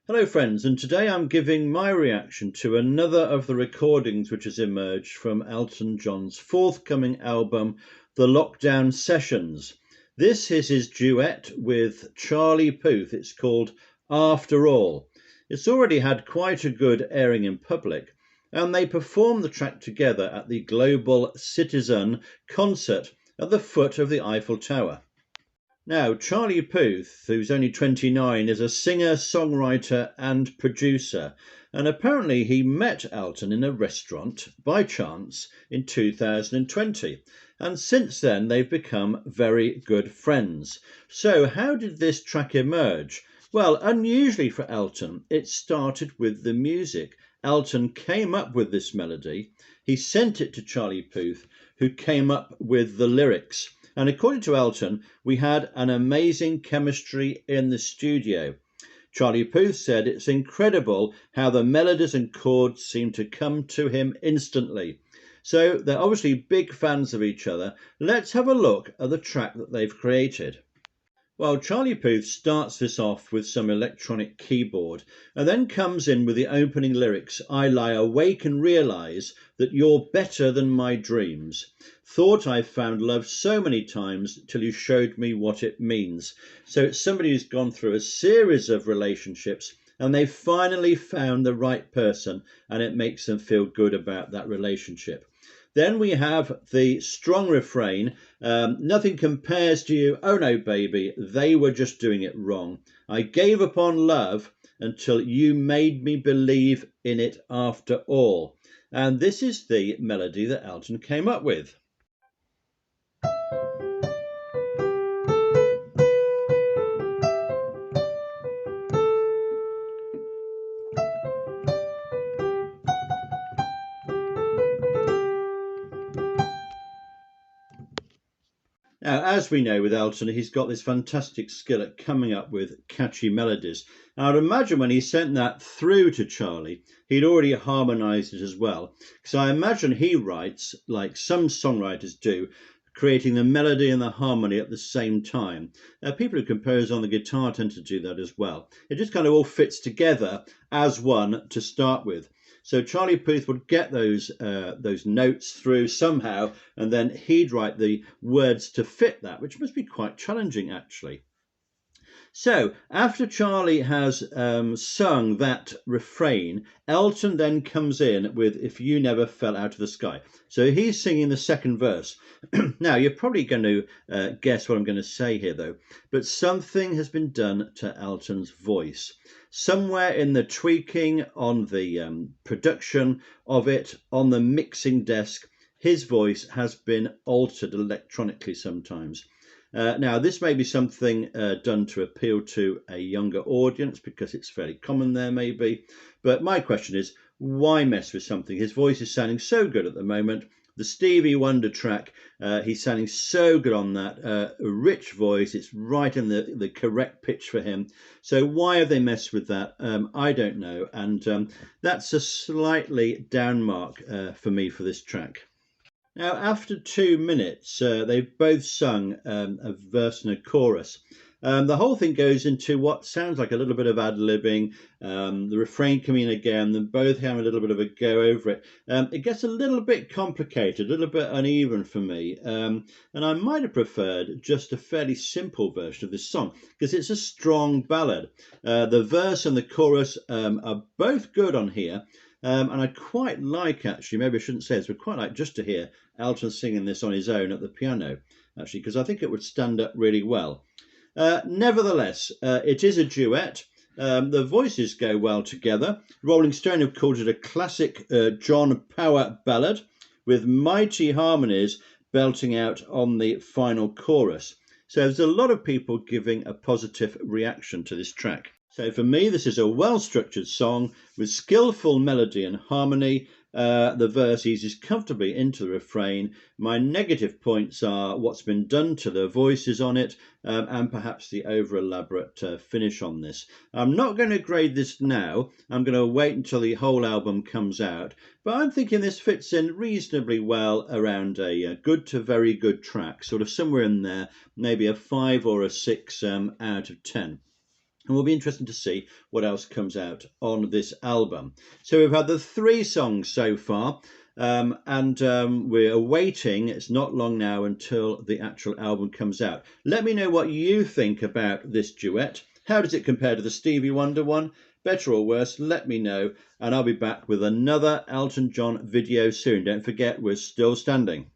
Hello friends, and today I'm giving my reaction to another of the recordings which has emerged from Elton John's forthcoming album, The Lockdown Sessions. This is his duet with Charlie Puth. It's called After All. It's already had quite a good airing in public, and they performed the track together at the Global Citizen concert at the foot of the Eiffel Tower. Now, Charlie Puth, who's only 29, is a singer, songwriter, and producer. And apparently, he met Elton in a restaurant by chance in 2020. And since then, they've become very good friends. So, how did this track emerge? Well, unusually for Elton, it started with the music. Elton came up with this melody, he sent it to Charlie Puth, who came up with the lyrics. And according to Elton, we had an amazing chemistry in the studio. Charlie Puth said it's incredible how the melodies and chords seem to come to him instantly. So they're obviously big fans of each other. Let's have a look at the track that they've created. Well, Charlie Puth starts this off with some electronic keyboard and then comes in with the opening lyrics, I lie awake and realise that you're better than my dreams. Thought I found love so many times till you showed me what it means. So it's somebody who's gone through a series of relationships and they've finally found the right person, and it makes them feel good about that relationship. Then we have the strong refrain, nothing compares to you, oh no baby, they were just doing it wrong. I gave up on love until you made me believe in it after all. And this is the melody that Elton came up with. Now, as we know with Elton, he's got this fantastic skill at coming up with catchy melodies. Now, I'd imagine when he sent that through to Charlie, he'd already harmonised it as well. Because I imagine he writes, like some songwriters do, creating the melody and the harmony at the same time. People who compose on the guitar tend to do that as well. It just kind of all fits together as one to start with. So Charlie Puth would get those notes through somehow, and then he'd write the words to fit that, which must be quite challenging actually. So after Charlie has sung that refrain, Elton then comes in with If You Never Fell Out of the Sky. So he's singing the second verse. Now, you're probably going to guess what I'm going to say here, though, but something has been done to Elton's voice. Somewhere in the tweaking on the production of it, on the mixing desk, his voice has been altered electronically sometimes. Now, this may be something done to appeal to a younger audience because it's fairly common there, maybe. But my question is, why mess with something? His voice is sounding so good at the moment. The Stevie Wonder track, he's sounding so good on that. A rich voice, it's right in the correct pitch for him. So why have they messed with that? I don't know. And that's a slightly down mark for me for this track. Now, after 2 minutes, they've both sung a verse and a chorus. The whole thing goes into what sounds like a little bit of ad-libbing, the refrain coming in again, then both having a little bit of a go over it. It gets a little bit complicated, a little bit uneven for me, and I might have preferred just a fairly simple version of this song, because it's a strong ballad. The verse and the chorus are both good on here. And I quite like, actually, maybe I shouldn't say this, but quite like just to hear Elton singing this on his own at the piano, actually, because I think it would stand up really well. Nevertheless, it is a duet. The voices go well together. Rolling Stone have called it a classic John Power ballad with mighty harmonies belting out on the final chorus. So there's a lot of people giving a positive reaction to this track. So for me, this is a well-structured song with skillful melody and harmony. The verse eases comfortably into the refrain. My negative points are what's been done to the voices on it and perhaps the over-elaborate finish on this. I'm not going to grade this now. I'm going to wait until the whole album comes out. But I'm thinking this fits in reasonably well around a good to very good track, sort of somewhere in there, maybe a 5 or a 6 out of 10. And will be interesting to see what else comes out on this album. So we've had the 3 songs so far, and we're awaiting, it's not long now until the actual album comes out. Let me know what you think about this duet. How does it compare to the Stevie Wonder one? Better or worse? Let me know, and I'll be back with another Elton John video soon. Don't forget, we're still standing.